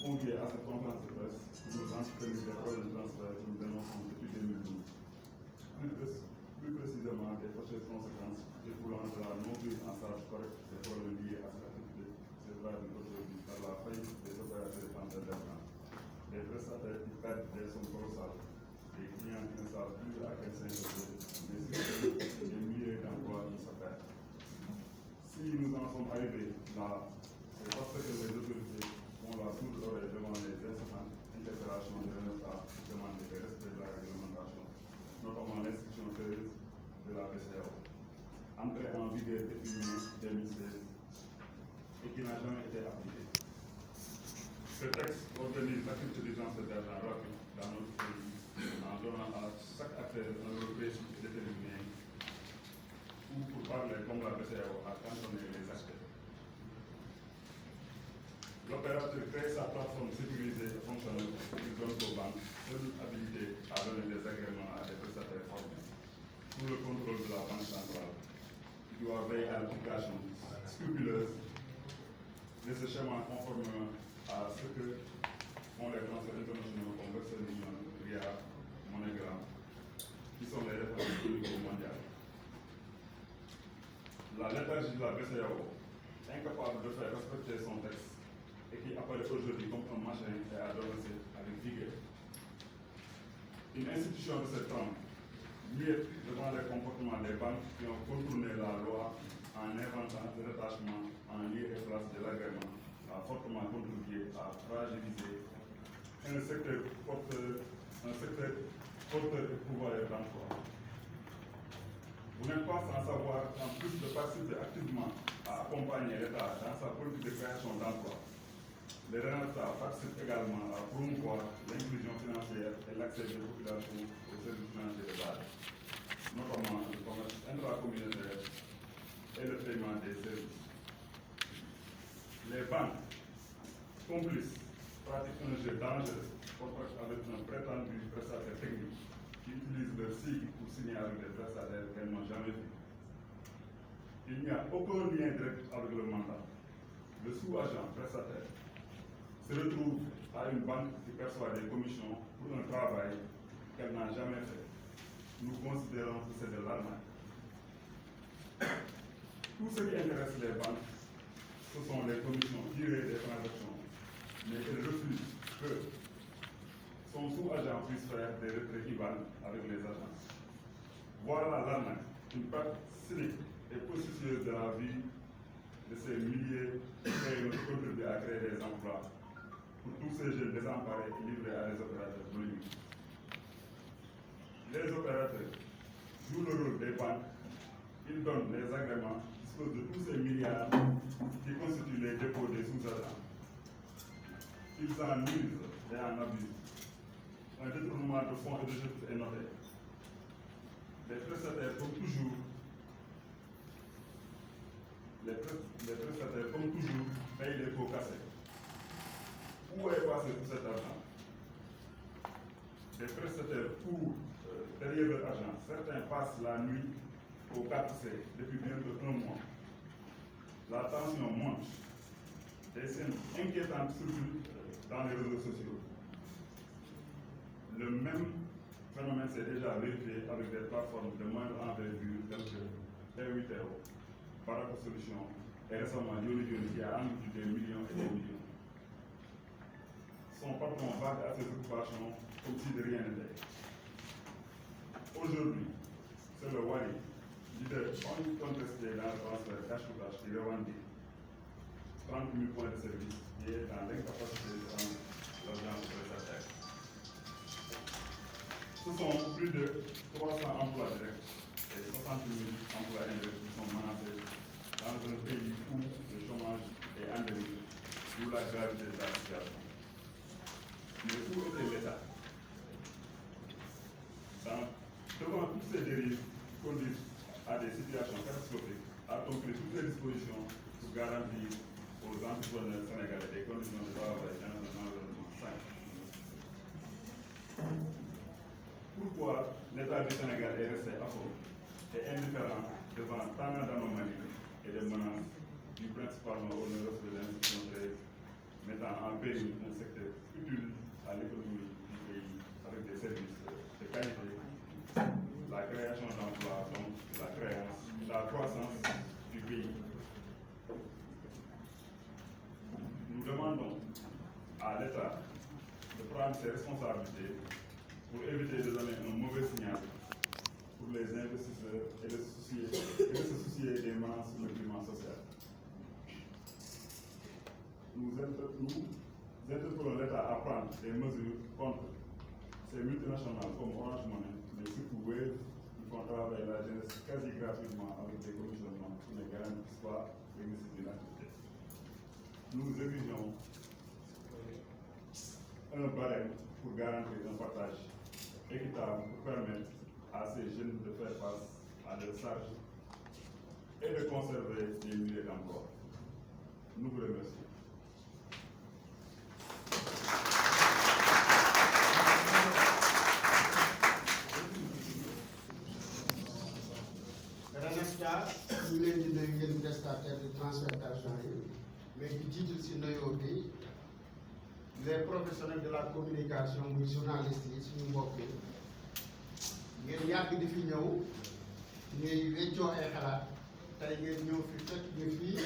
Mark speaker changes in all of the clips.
Speaker 1: convié à cette conférence de presse pour nous entretenir des projets de transfert que nous dénonçons depuis 2012. Plus précisément, des prochaines conséquences découlant de la non-prise en charge correcte des problèmes liés à cette activité se traduit aujourd'hui par la faillite des opérateurs français d'argent, des prestataires qui perdent des sommes colossales, des clients qui ne savent plus à quel s'intéresser, mais surtout des milliers d'emplois qui se perdent. Si nous en sommes arrivés là, c'est parce que les autorités ont la sourde oreille devant les incessantes interpellations de l'État demandant le respect de la réglementation, notamment l'instruction 13 de la BCEAO, entrée en vigueur depuis 2016 et qui n'a jamais été appliquée. Ce texte organise l'activité d'urgence d'argent rapide dans notre pays en donnant à chaque acteur un rôle précis et déterminé ou, pour parler comme la BCEAO, à cantonner les aspects. L'opérateur crée sa plateforme sécurisée et fonctionnelle qui donne aux banques seule habilité à donner des agréments à des prestataires formés sous le contrôle de la Banque centrale, qui doit veiller à l'application scrupuleuse de ce schéma conformément à ce que font les transferts internationaux comme Western Union, RIA, MoneyGram, qui sont les références au niveau mondial. La léthargie de la BCEAO, incapable de faire respecter son texte, et qui apparaît aujourd'hui comme un machin et à dénoncer avec vigueur. Une institution de ce temps, muette devant les comportements des banques qui ont contourné la loi en inventant le détachement en lieu et place de l'agrément, a fortement contribué à fragiliser un secteur porteur et pourvoyeur d'emploi. Vous n'êtes pas sans savoir qu'en plus de participer activement à accompagner l'État dans sa politique de création d'emplois, les RENATA participent également à promouvoir l'inclusion financière et l'accès des populations aux services financiers de base, notamment le commerce intracommunautaire et le paiement des services. Les banques complices pratiquent un jeu dangereux avec un prétendu prestataire technique qui utilise leur sigle pour signer avec des prestataires qu'elles n'ont jamais vus. Il n'y a aucun lien direct avec le mandat. Le sous-agent prestataire se retrouve à une banque qui perçoit des commissions pour un travail qu'elle n'a jamais fait. Nous considérons que c'est de l'arnaque. Tout ce qui intéresse les banques, ce sont les commissions tirées des transactions, mais elles refusent que son sous-agent puisse faire des retraits IBAN avec les agents. Voilà l'arnaque, une perte cynique et processueuse de la vie de ces milliers qui contribuent à créer des emplois pour tous ces jeunes désemparés et livrés à des opérateurs volumiques. Les opérateurs jouent le rôle des banques, ils donnent les agréments, disposent de tous ces milliards qui constituent les dépôts des sous-agents. Ils en usent et en abusent. Un détournement de fonds et de justice est noté. Les prestataires, comme toujours, payent les pots cassés. Où est passé tout cet argent? Les prestataires courent derrière leur argent. Certains passent la nuit au 4C depuis bientôt un mois. La tension monte. Des scènes inquiétantes circulent dans les réseaux sociaux. Le même phénomène s'est déjà vérifié avec des plateformes de moindre envergure telles que P8O, Baraka Solutions et récemment Yoli qui a englouti des millions et des millions. Son patron vague à ses occupations comme si de rien n'était. Aujourd'hui, c'est le Wali, leader incontesté dans le transfert cash to cash qui revendique 30 000 points de service qui est dans l'incapacité de rendre l'argent aux prestataires. Ce sont plus de 300 emplois directs et 60 000 emplois indirects qui sont menacés dans un pays où le chômage est endémique, d'où la gravité de la situation. Mais où était l'État? Devant toutes ces dérives qui conduisent à des situations catastrophiques, a-t-on pris toutes les dispositions pour garantir aux entrepreneurs sénégalais des conditions de travail dans un environnement sain? Pourquoi l'État du Sénégal est resté affreux et indifférent devant tant d'anomalies et de menaces du principalement onéreuse des institutions créées, mettant en péril un secteur utile à l'économie du pays avec des services de qualité, la création d'emplois, donc la croissance du pays. Nous demandons à l'État de prendre ses responsabilités pour éviter de donner un mauvais signal pour les investisseurs et de se soucier des menaces sur le climat social. Nous interpellons l'État à prendre des mesures contre ces multinationales comme Orange Money, mais surtout Wave, qui font travailler la jeunesse quasi gratuitement avec des commissionnements qui ne garantissent pas l'exercice d'une activité. Nous exigeons un barème pour garantir un partage équitable pour permettre à ces jeunes de faire face à leurs charges et de conserver des milliers d'emplois. Nous vous remercions.
Speaker 2: RENAFTA ñu leen di nuyu ngeen prestataire de transfert d'argent yi mais di jiital si nuyoo bi les professionnels de la communication muy journalistes yi suñu mbokk yi ngeen yàgg di fi ñëw ñuy weccoo ay xalaat tey ngeen ñëw fi fekk ñu fii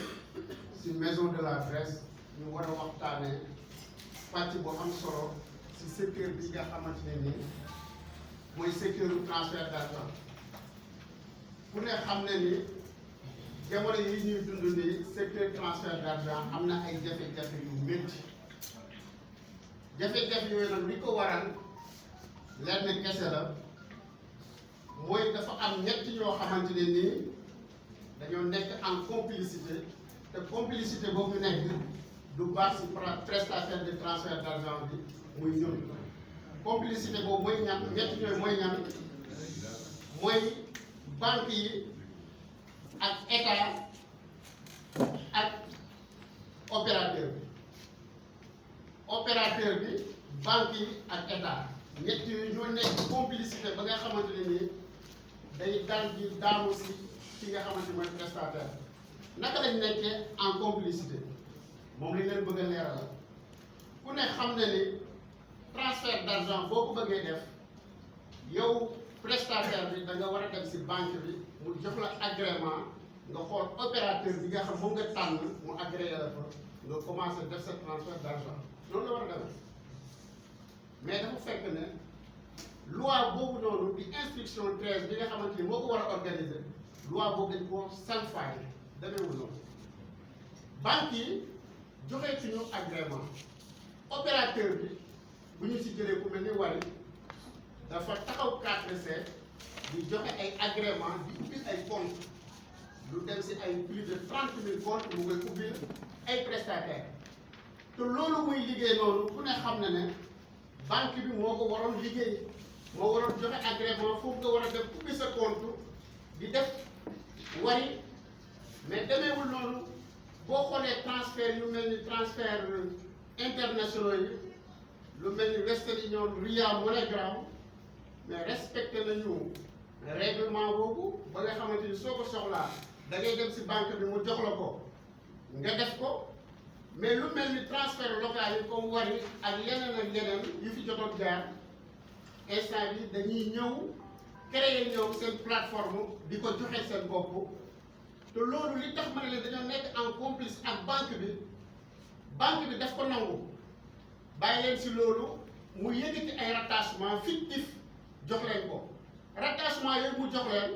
Speaker 2: si maison de la presse ñu war a waxtaanee pàcc bu am solo si secteur bi nga xamante ne nii mooy secteur transfert d'argent. ku ne xam ne ni jamono yi ñuy dund nii secteur transfert d'argent am na ay jafe-jafe yu métti jafe-jafe yooyu nag li ko waral lenn kese la mooy dafa am ñett ñoo xamante ne nii dañoo nekk en complicité te complicité boobu ñu nekk du baax si prestataire de transfert d'argent bi muy ñun complicité boobu mooy ñan ñett ñooyu mooy ñan mooy banque yi ak état ak opérateur bi banque yi ak état ñett yooyu ñoo nekk complicité ba nga xamante ne nii day dal di daanu si ki nga xamante mooy prestataire naka lañ nekkee en complicité moom lañ leen bëgg a leeral ku ne xam ne ni transfert d'argent boo ko bëggee def yow prestataire bi da nga war a dem si banque bi mu jox la agrément nga xool opérateur bi nga xam moom nga tànn mu agréé la fa nga commencé def sa transfert d'argent loolu la war a demee mais dafa fekk ne loi boobu noonu di instruction 13 bi nga xamante ni moo ko war a organiser loi boobu dañ ko salfaañe demeewul noonu banque yi joxee ci ñu agrément opérateur bi bu ñu si jëlee ku mel ni Wari dafa taxaw 4C di joxe ay agrément di ubbi ay compte lu dem si ay plus de 30 000 comptes mu koy ubbil ay prestataires te loolu muy liggéey noonu ku ne xam na ne banque bi moo ko waroon liggéey moo waroon joxe agrément foofu nga war a def ubbi sa compte di def Wari mais demeewul noonu boo xoolee transfert yu mel ni transfert internationaux yi lu mel ni Western Union Ria MoneyGram mais respecté nañu règlement boobu ba nga xamante ni soo ko soxlaa da ngay dem si banque bi mu jox la ko nga def ko mais lu mel ni transfert local yi comme Wari ak yeneen yu fi jotoon jaar instant bi dañuy ñëw créer ñëw seen plateforme di ko joxe seen bopp te loolu li tax ma ne leen dañoo nekk en complice ak banque bi daf ko nangu bàyyi leen si loolu mu yëkkati ay rattachement fictif jox leen ko rattachement yooyu mu jox leen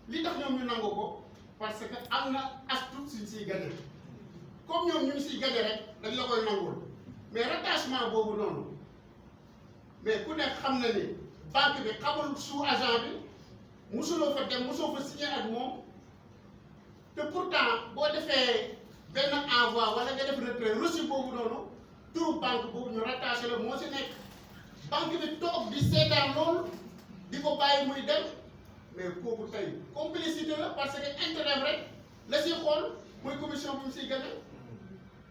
Speaker 2: li tax ñoom ñu nangu ko parce que am na as tuut suñ siy gagné comme ñoom ñu ngi siy gagné rek dañ la koy nangul mais rattachement boobu noonu mais ku nekk xam na ni banque bi xamul sous agent bi musuloo fa dem musoo fa signé ak moom te pourtant boo defee benn envoi wala nga def retrait reçu boobu noonu turu banque boobu ñu rattaché la moo si nekk banque bi toog di seetaan loolu di ko bàyyi muy dem mais kooku tey complicité la parce que intérêt rek la si xool mooy commission bi mu siy gagné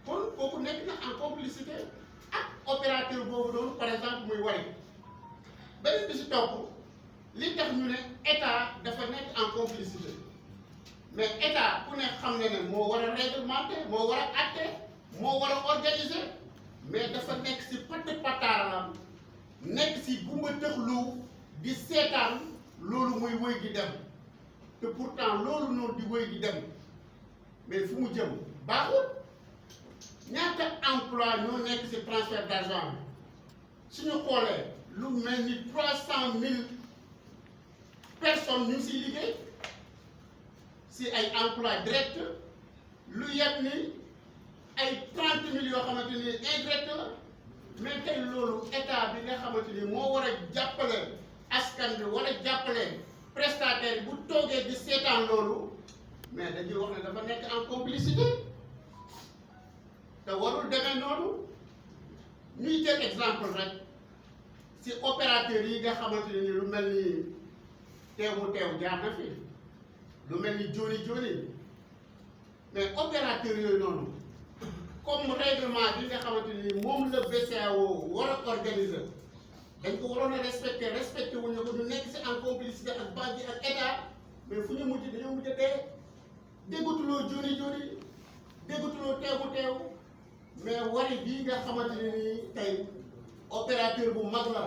Speaker 2: kon kooku nekk na en complicité ak opérateur boobu noonu par exemple muy Wari beneen bi si topp li tax ñu ne état dafa nekk en complicité mais état ku ne xam ne ne moo war a réglementer moo war a atte moo war a organiser mais dafa nekk si patt pataaram nekk si gumba tëxlu di seetaan loolu muy wëy di dem te pourtant loolu noonu di wëy di dem mais fu mu jëm baaxul ñaata emploi ñoo nekk si transfert d'argent bi suñu xoolee lu mel ni 300 000 personnes ñu ngi siy liggéey si ay emploi direct lu yet ni ay 30 000 yoo xamante ni indirect la mais tey loolu état bi nga xamante ni moo war a jàppale askan bi war a jàppale prestataire bu toogee di seetaan loolu mais dañuy wax ne dafa nekk en complicité te warul demee noonu ñuy jël exemple rek si opérateurs yi nga xamante ni lu mel ni teew mu teew jaar na fi lu mel ni joni joni mais opérateurs yooyu noonu comme règlement bi nga xamante ni moom la BCEAO war a organiser dañ ko waroon a respecté wuñu ko ñu nekk si en complicité ak banque yi ak état mais fu ñu mujj dañoo mujj a dee déggatuloo joni joni déggatuloo teew mu teew mais wari bii nga xamante ne nii tey opérateur bu mag la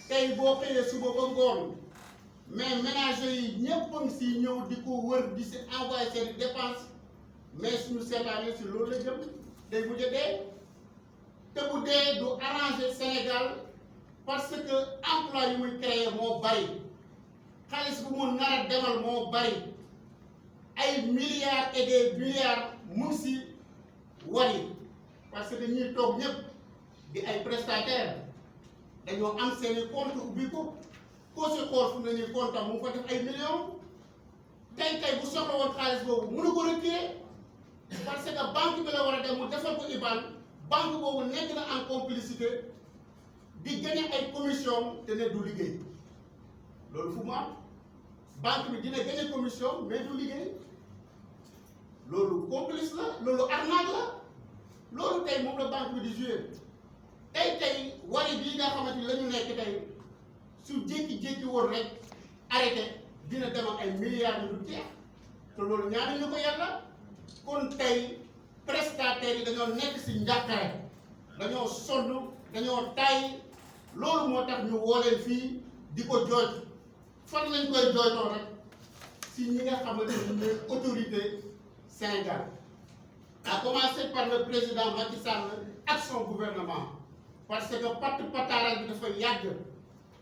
Speaker 2: tey boo xëyee suba ba ngoon mais ménager yi ñëpp a ngi si ñëw di ko wër di si envoyé seen dépense mais suñu seetaanee si loolu la jëm day mujj a dee te bu dee du arranger Sénégal parce que emploi yi muy créé moo bari xaalis bu mu nar a demal moo bari ay milliards et des milliards mu ngi si wari parce que ñuy toog ñëpp di ay prestataires dañoo am seeni compte ubbi ko koo si xool fu mu ne nii compte am mu fa def ay millions tey bu soxla woon xaalis boobu mënu ko retirer parce que banque bi la war a dem mu defal ko IBAN banque boobu nekk na en complicité di gagné ay commission te ne du liggéey loolu fu mu am banque bi dina gagné commission mais du liggéey loolu complice la loolu arnaque la loolu tey moom la banque bi di joué tey wari bii nga xamante ni la ñu nekk tey su jékki-jékki woon rek arrêté dina dem ak ay milliards yu du jeex te loolu ñaanuñu ko yàlla kon tey prestataires yi dañoo nekk si njàqare dañoo sonn dañoo tay loolu moo tax ñu woo leen fii di ko jooj fan lañ koy jooytoo rek si ñi nga xamante ni ñooy autorité Sénégal à commencer par le président Macky Sall ak son gouvernement parce que pataaral bi dafa yàgg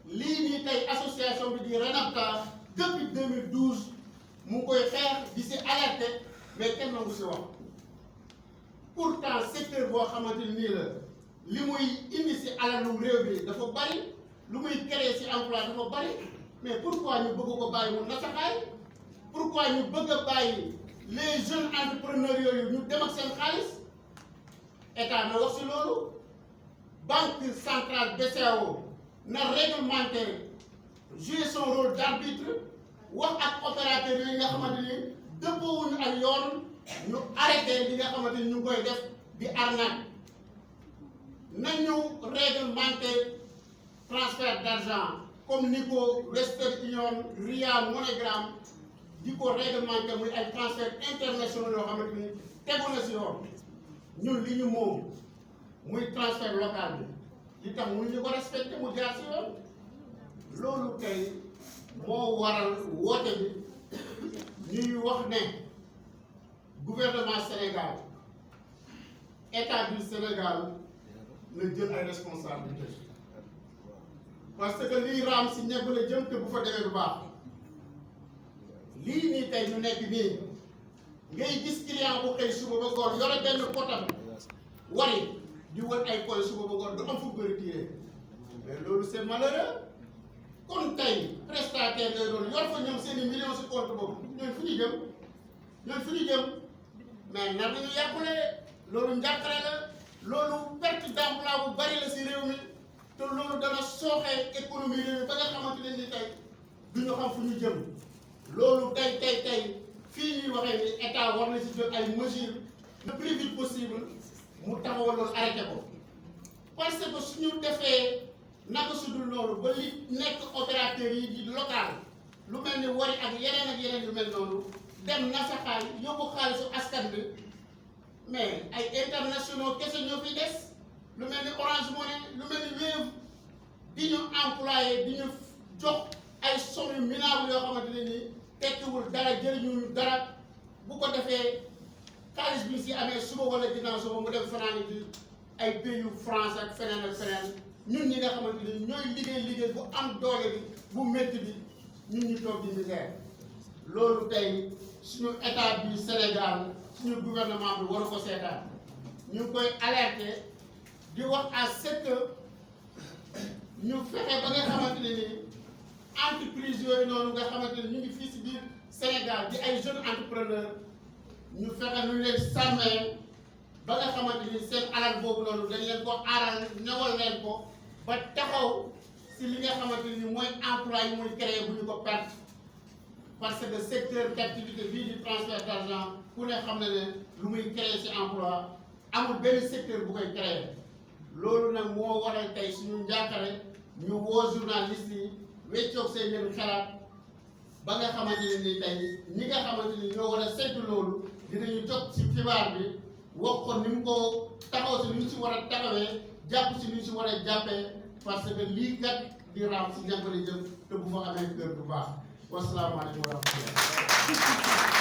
Speaker 2: lii nii tey association bi di RENAPTA depuis 2012 mu ngi koy xeex di si alerté mais kenn nangu si wax pourtant secteur boo xamante ni nii la li muy indi si alalu réew bi dafa bari lu muy créer si emploi dafa bari mais pourquoi ñu bëgg ko bàyyi mu nasaxaay pourquoi ñu bëgg a bàyyi les jeunes entrepreneurs yooyu ñu dem ak seen xaalis état na wax si loolu banque centrale BCEAO na réglementer jouer son rôle d'arbitre wax ak opérateurs yi nga xamante ni dëppoowuñu ak yoon ñu arrêté li nga xamante ni ñu ngi koy def di arnaque nañu réglementer transfert d'argent comme ni ko Western Union Ria MoneyGram di ko réglementer muy ay transfert internationaux yoo xamante ni tegu na si yoon ñun li ñu moom muy transfert local bi li tax mënuñu ko respecté mu jaar si yoon loolu tey moo waral woote bi ñuy wax ne gouvernement Sénégal état du Sénégal na jël ay responsabilités parce que lii raam si ñebe la jëm te bu fa demee bu baax lii nii tey ñu nekk nii ngay gis client bu xëy suba ba ngoon yore benn potam wari di wër ay points suba ba ngoon du am fu ko retiré mais loolu c'est malheureux kon tey prestataire lay doon yor fa ñoom seen i millions si compte boobu ñooñu fu ñu jëm mais nar nañu yàqule loolu njàqare la loolu perte d'emploi bu bari la si réew mi te loolu dana sooxee économie réew mi ba nga xamante ne ni tey du ñu xam fu ñu jëm loolu tey fii ñuy waxee ni état war na si jël ay mesures le plus vite possible mu taxawal loolu arrêté ko parce que suñu defee naka su dul loolu ba li nekk opérateurs yi di local lu mel ni wari ak yeneen yu mel noonu dem nasaxaay yóbbu xaalisu askan bi mais ay internationaux kese ñoo fi des lu mel ni Orange Money lu mel ni Wave di ñu employé di ñu jox ay somme minables yoo xamante ne nii tekkiwul dara jëriñu dara bu ko defee xaalis bi si amee suba wala ginnaaw suba mu dem fanaan ci ay pays yu France ak feneen ñun ñi nga xamante ni ñooy liggéey bu am doole bi bu métti bi ñun ñu toog di misère loolu tey suñu état du Sénégal suñu gouvernement bi waru ko seetaan ñu ngi koy alerter di wax à ce que ñu fexe ba nga xamante ne ni entreprise yooyu noonu nga xamante ne ñu ngi fii si biir Sénégal di ay jeunes entrepreneurs ñu fexe nu leen sàmmee ba nga xamante ni seen alal boobu noonu dañ leen ko aaral newal leen ko ba taxaw si li nga xamante ni mooy emploi yi muy créé bu ñu ko perte parce que secteur d'activité bii di transfert d'argent ku ne xam ne ne lu muy créé si emploi amul benn secteur bu koy créé loolu nag moo waral tey suñu njàkkare ñu woo journaliste yi weccoog seen leen xalaat ba nga xamante ne ni tey ñi nga xamante ni ñoo war a saytu loolu dinañu jot si xibaar bi wax ko ni mu ko taxaw si ni mu si war a taxawee jàpp si ni mu si war a jàppee parce que lii kat di raam si njàngale jëm te bu fa amee kër bu baax wasalaamaaleykum wa rahmatulah